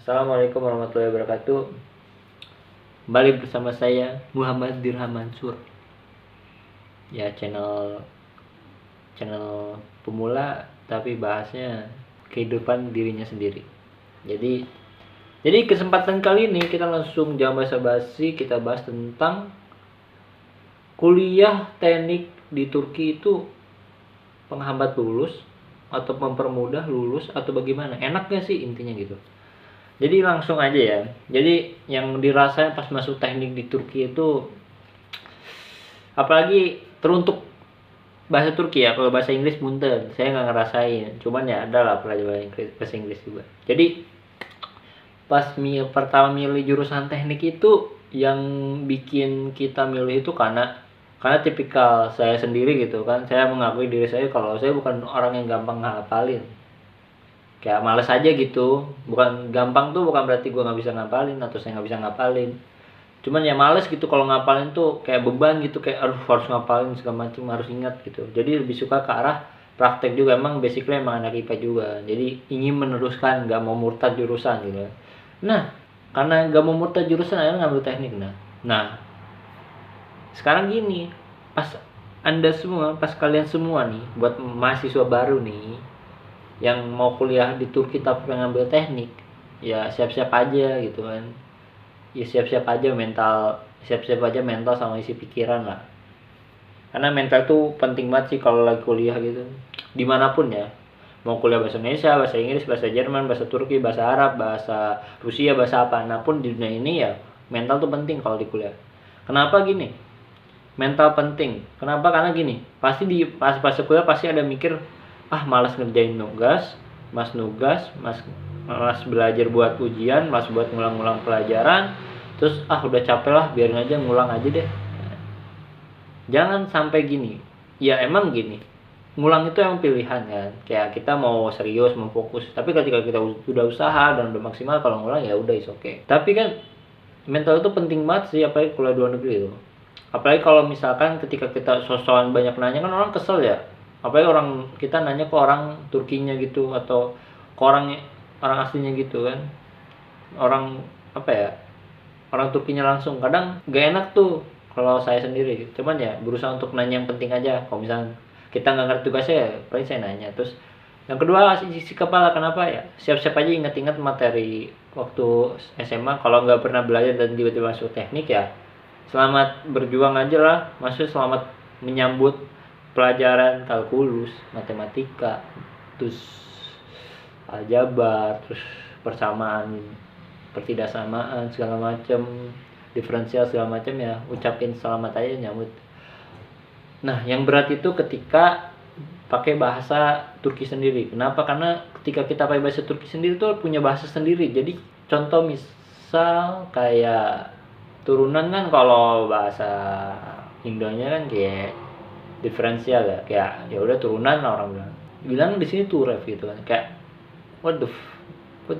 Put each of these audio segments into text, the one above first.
Assalamualaikum warahmatullahi wabarakatuh. Kembali bersama saya Muhammad Dirham Mansur. Ya, channel pemula tapi bahasnya kehidupan dirinya sendiri. Jadi kesempatan kali ini kita langsung jangan basa-basi, kita bahas tentang kuliah teknik di Turki itu penghambat lulus atau mempermudah lulus atau bagaimana? Enak gak sih intinya gitu. Jadi langsung aja ya. Jadi yang dirasain pas masuk teknik di Turki itu, apalagi teruntuk bahasa Turki ya. Kalau bahasa Inggris bunten, saya nggak ngerasain. Cuman ya ada lah pelajaran bahasa Inggris juga. Jadi pas pertama milih jurusan teknik itu, yang bikin kita milih itu karena tipikal saya sendiri gitu kan. Saya mengakui diri saya kalau saya bukan orang yang gampang ngapalin. Kayak males aja gitu. Bukan gampang tuh bukan berarti gue nggak bisa ngapalin atau saya nggak bisa ngapalin. Cuman ya males gitu kalau ngapalin tuh kayak beban gitu, kayak aduh harus ngapalin segala macam, harus ingat gitu. Jadi lebih suka ke arah praktek juga. Emang basically emang anak IPA juga. Jadi ingin meneruskan, nggak mau murtad jurusan gitu. Nah, karena nggak mau murtad jurusan akhirnya ngambil teknik. Nah, sekarang gini, pas kalian semua nih, buat mahasiswa baru nih yang mau kuliah di Turki tapi pengen ngambil teknik, ya siap-siap aja gitu kan. Ya siap-siap aja mental sama isi pikiran lah. Karena mental tuh penting banget sih kalau lagi kuliah gitu. Dimanapun ya. Mau kuliah bahasa Indonesia, bahasa Inggris, bahasa Jerman, bahasa Turki, bahasa Arab, bahasa Rusia, bahasa apapun di dunia ini ya mental tuh penting kalau di kuliah. Kenapa gini? Mental penting. Kenapa? Karena gini, pasti di pas kuliah pasti ada mikir, malas ngerjain nugas, mas belajar buat ujian, mas buat ngulang-ngulang pelajaran, terus udah capek lah, biarin aja, ngulang aja deh. Jangan sampai gini. Ya emang gini, ngulang itu emang pilihan kan. Kayak kita mau serius, mau fokus, tapi ketika kita udah usaha dan udah maksimal, kalau ngulang ya udah is okay. Tapi kan mental itu penting banget sih, apalagi kuliah luar negeri itu. Apalagi kalau misalkan ketika kita sosokan banyak nanya, kan orang kesel ya. Apalagi kita nanya ke orang Turkinya gitu, atau ke orang aslinya gitu kan. Orang Turkinya langsung, kadang gak enak tuh kalau saya sendiri. Cuman ya berusaha untuk nanya yang penting aja. Kalau misalnya kita nggak ngerti tugasnya ya paling saya nanya. Terus yang kedua, isi kepala. Kenapa ya? Siap-siap aja ingat-ingat materi waktu SMA. Kalau nggak pernah belajar dan tiba-tiba masuk teknik ya selamat berjuang aja lah. Maksudnya selamat menyambut pelajaran kalkulus, matematika, terus aljabar, terus persamaan, pertidaksamaan, segala macam, diferensial segala macam ya, ucapin selamat aja, nyambut. Nah, yang berat itu ketika pakai bahasa Turki sendiri. Kenapa? Karena ketika kita pakai bahasa Turki sendiri tuh punya bahasa sendiri. Jadi contoh misal kayak turunan kan, kalau bahasa Indonya kan kayak diferensial ya, kayak ya udah turunan lah orang bilang di sini turef gitu kan, kayak what the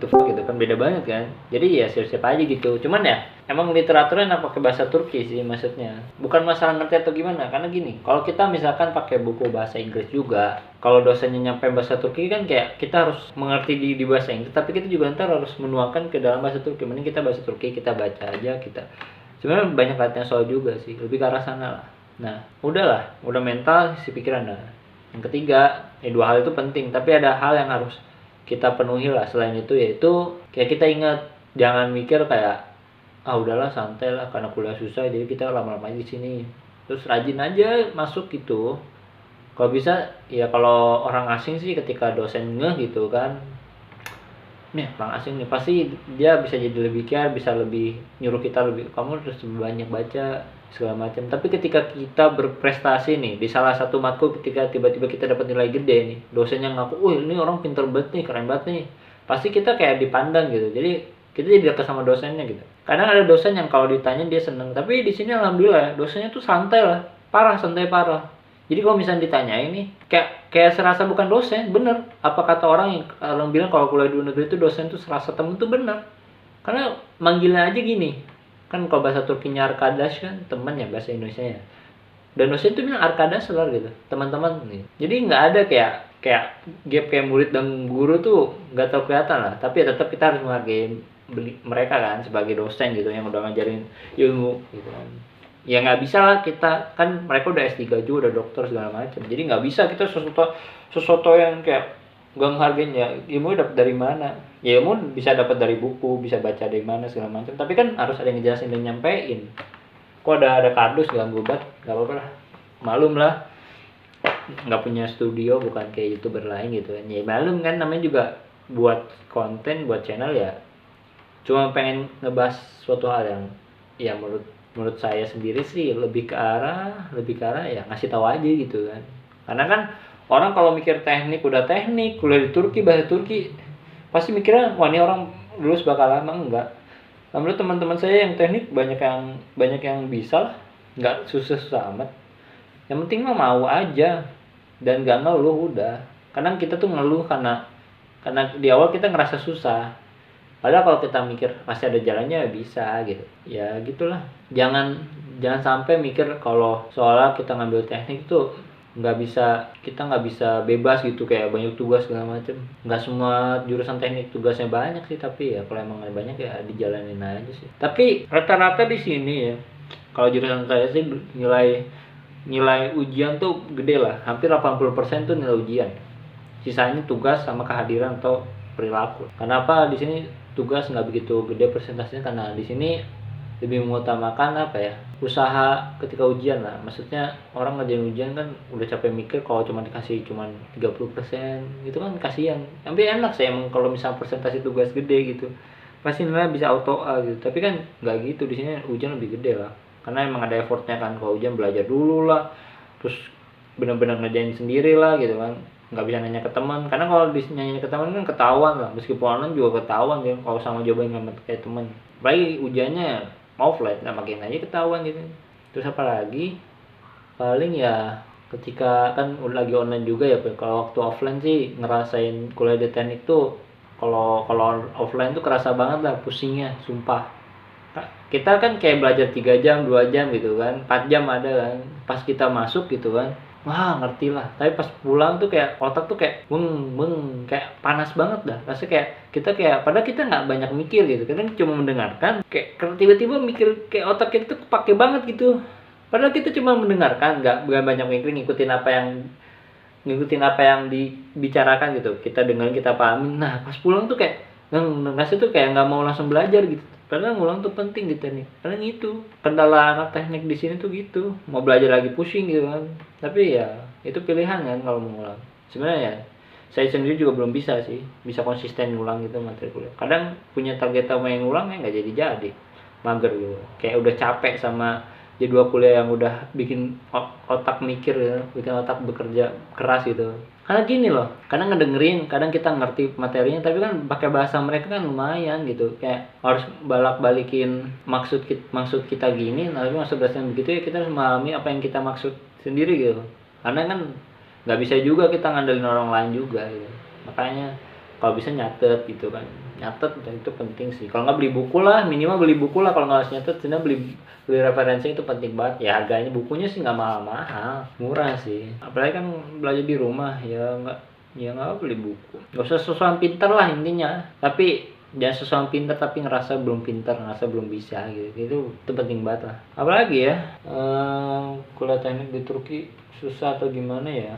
fuck gitu kan, beda banget kan. Jadi ya siap-siap aja gitu. Cuman ya emang literaturnya enak pakai bahasa Turki sih, maksudnya bukan masalah ngerti atau gimana. Karena gini, kalau kita misalkan pakai buku bahasa Inggris juga, kalau dosennya nyampe bahasa Turki kan kayak kita harus mengerti di bahasa Inggris, tapi kita juga ntar harus menuangkan ke dalam bahasa Turki. Mending kita bahasa Turki, kita baca aja, kita sebenarnya banyak latihan soal juga sih, lebih ke arah sana lah. Nah, udah mental, si pikiran. Nah, yang ketiga, dua hal itu penting, tapi ada hal yang harus kita penuhi lah selain itu, yaitu kayak kita ingat, jangan mikir kayak udahlah santai lah karena kuliah susah jadi kita lama-lama aja di sini. Terus rajin aja masuk gitu. Kalau bisa ya, kalau orang asing sih ketika dosen gitu kan, nih orang asing nih pasti dia bisa jadi lebih care, bisa lebih nyuruh kita lebih, kamu harus banyak baca segala macam. Tapi ketika kita berprestasi nih di salah satu matkul, ketika tiba-tiba kita dapat nilai gede nih, dosennya ngaku, ini orang pinter banget nih, keren banget nih, pasti kita kayak dipandang gitu. Jadi kita jadi dekat sama dosennya gitu. Kadang ada dosen yang kalau ditanya dia seneng, tapi di sini alhamdulillah dosennya tuh santai lah, santai parah. Jadi kalau misalnya ditanya ini kayak serasa bukan dosen, bener. Apa kata orang yang bilang kalau kuliah di luar negeri itu dosen tuh serasa temen, tuh bener. Karena manggilnya aja gini. Kan kalau bahasa Turkinya arkadaş kan teman ya, bahasa Indonesia ya. Dan dosen tuh bilang arkadaşlar gitu, teman-teman nih. Jadi nggak ada kayak gap kayak murid dan guru tuh nggak terlalu kelihatan lah. Tapi ya tetap kita harus menghargai mereka kan sebagai dosen gitu yang udah ngajarin ilmu gitu kan. Ya nggak bisa lah kita, kan mereka udah S3 juga, udah dokter segala macam, jadi nggak bisa kita sesuatu yang kayak nggak ngehargain. Ya ilmu dapat dari mana? Ya ilmu bisa dapat dari buku, bisa baca dari mana segala macam, tapi kan harus ada yang ngejelasin dan nyampein. Kok ada kardus ganggu banget, nggak apa-apa lah, malum lah, nggak punya studio, bukan kayak YouTuber lain gitu kan. Ya malum kan, namanya juga buat konten, buat channel ya cuma pengen ngebahas suatu hal yang ya menurut saya sendiri sih lebih ke arah ya ngasih tahu aja gitu kan. Karena kan orang kalau mikir teknik, udah teknik, kuliah di Turki, bahasa Turki, pasti mikirnya wah ini orang lulus bakal lama. Enggak. Menurut teman-teman saya yang teknik banyak yang bisa lah, nggak susah-susah amat. Yang penting mah mau aja dan gak ngeluh udah. Kadang kita tuh ngeluh karena di awal kita ngerasa susah. Padahal kalau kita mikir pasti ada jalannya ya bisa gitu. Ya gitulah. Jangan sampai mikir kalau soalnya kita ngambil teknik tuh kita nggak bisa bebas gitu, kayak banyak tugas segala macem. Nggak semua jurusan teknik tugasnya banyak sih, tapi ya kalau emang banyak ya dijalanin aja sih. Tapi rata-rata di sini ya, kalau jurusan saya sih nilai ujian tuh gede lah, hampir 80% tuh nilai ujian. Sisanya tugas sama kehadiran atau perilaku. Kenapa di sini tugas nggak begitu gede persentasenya? Karena di sini lebih mengutamakan usaha ketika ujian lah. Maksudnya orang ngerjain ujian kan udah capek mikir, kalau cuma dikasih 30% itu kan kasihan. Tapi enak sih emang kalau misalnya persentase tugas gede gitu, pasti nilai bisa auto A gitu. Tapi kan nggak gitu, di sini ujian lebih gede lah, karena emang ada effortnya kan. Kalau ujian belajar dulu lah, terus benar-benar ngerjain sendiri lah gitu kan, nggak bisa nanya ke teman. Karena kalau nanya ke teman kan ketahuan lah, meskipun online juga ketahuan kan kalau sama jawaban nggak kayak teman. Apalagi ujiannya offline, nah makin aja ketahuan gitu. Terus apa lagi, paling ya ketika kan udah lagi online juga ya. Kalau waktu offline sih ngerasain kuliah di teknik tuh, kalau offline tuh kerasa banget lah pusingnya, sumpah. Kita kan kayak belajar 3 jam, 2 jam gitu kan, 4 jam ada kan. Pas kita masuk gitu kan, wah ngerti lah. Tapi pas pulang tuh kayak otak tuh kayak kayak panas banget dah. Rasanya kayak kita padahal kita nggak banyak mikir gitu. Kita cuma mendengarkan, kayak tiba-tiba mikir, kayak otak kita tuh kepake banget gitu. Padahal kita cuma mendengarkan, nggak banyak mikir, ngikutin apa yang dibicarakan gitu. Kita dengerin, kita pahamin. Nah pas pulang tuh kayak rasanya tuh kayak nggak mau langsung belajar gitu. Padahal ngulang tuh penting di teknik. Paling itu kendala anak teknik di sini tuh gitu. Mau belajar lagi pusing gitu kan. Tapi ya itu pilihan kan kalau mau ngulang. Sebenarnya ya saya sendiri juga belum bisa sih, bisa konsisten ngulang gitu materi kuliah. Kadang punya target sama yang ngulang ya nggak jadi. Mager gitu. Kayak udah capek sama jadwal kuliah yang udah bikin otak mikir ya, bikin otak bekerja keras gitu. Karena gini loh, kadang ngedengerin, kadang kita ngerti materinya, tapi kan pakai bahasa mereka kan lumayan gitu. Kayak harus balikin maksud kita gini, tapi maksud bahasanya begitu ya, kita harus memahami apa yang kita maksud sendiri gitu. Karena kan nggak bisa juga kita ngandelin orang lain juga gitu. Makanya kalau bisa nyatet gitu kan, nyatet itu penting sih. Kalau nggak beli buku lah, minimal beli buku lah. Kalau nggak harus nyatet, sebenarnya beli referensi itu penting banget. Ya harganya bukunya sih nggak mahal-mahal, murah sih. Apalagi kan belajar di rumah, ya nggak beli buku. Gak usah sesuatu pintar lah intinya. Tapi jangan sesuatu pintar tapi ngerasa belum pintar, ngerasa belum bisa gitu. Itu penting banget lah. Apalagi ya kuliah teknik di Turki susah atau gimana ya?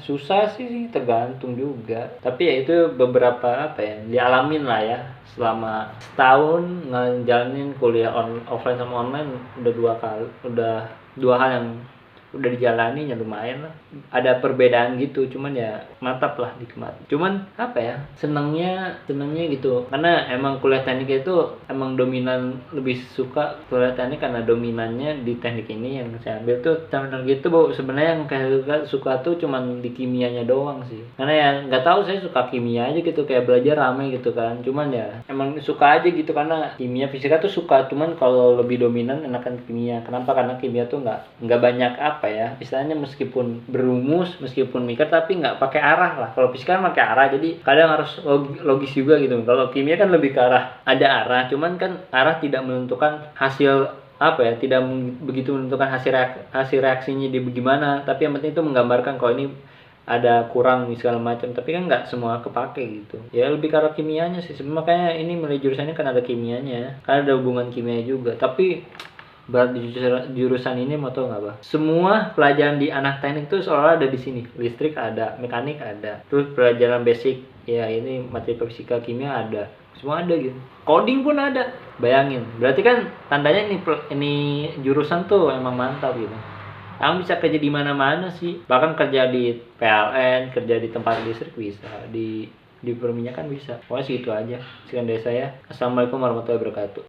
Susah sih tergantung juga. Tapi ya itu beberapa dialamin lah ya. Selama setahun ngejalanin kuliah offline sama online, udah dua hal yang udah dijalani ya lumayan lah. Ada perbedaan gitu, cuman ya mantap lah, nikmat. Cuman senangnya gitu, karena emang kuliah teknik itu emang dominan, lebih suka kuliah teknik karena dominannya di teknik ini yang saya ambil tuh benar gitu. Bu, sebenarnya yang kayak suka tuh cuman di kimianya doang sih, karena ya nggak tahu, saya suka kimia aja gitu, kayak belajar rame gitu kan. Cuman ya emang suka aja gitu, karena kimia fisika tuh suka, cuman kalau lebih dominan enakan kimia. Kenapa? Karena kimia tuh nggak banyak istilahnya, meskipun berumus, meskipun mikir, tapi nggak pakai arah lah. Kalau fisika kan pakai arah, jadi kadang harus logis juga gitu. Kalau kimia kan lebih ke arah, ada arah, cuman kan arah tidak menentukan hasil tidak begitu menentukan hasil reaksinya di bagaimana. Tapi yang penting itu menggambarkan kalau ini ada kurang segala macam, tapi kan nggak semua kepake gitu ya, lebih karena kimianya sih. Makanya ini milih jurusannya kan ada kimianya, kan ada hubungan kimia juga. Tapi berat di jurusan ini mau tau nggak, Bah? Semua pelajaran di anak teknik tuh seolah ada di sini. Listrik ada, mekanik ada, terus pelajaran basic ya ini materi fisika kimia ada, semua ada gitu. Coding pun ada. Bayangin, berarti kan tandanya ini jurusan tuh emang mantap gitu. Kamu bisa kerja di mana-mana sih, bahkan kerja di PLN, kerja di tempat listrik bisa, di perminyakan bisa. Pokoknya segitu aja. Sekian dari saya. Assalamualaikum warahmatullahi wabarakatuh.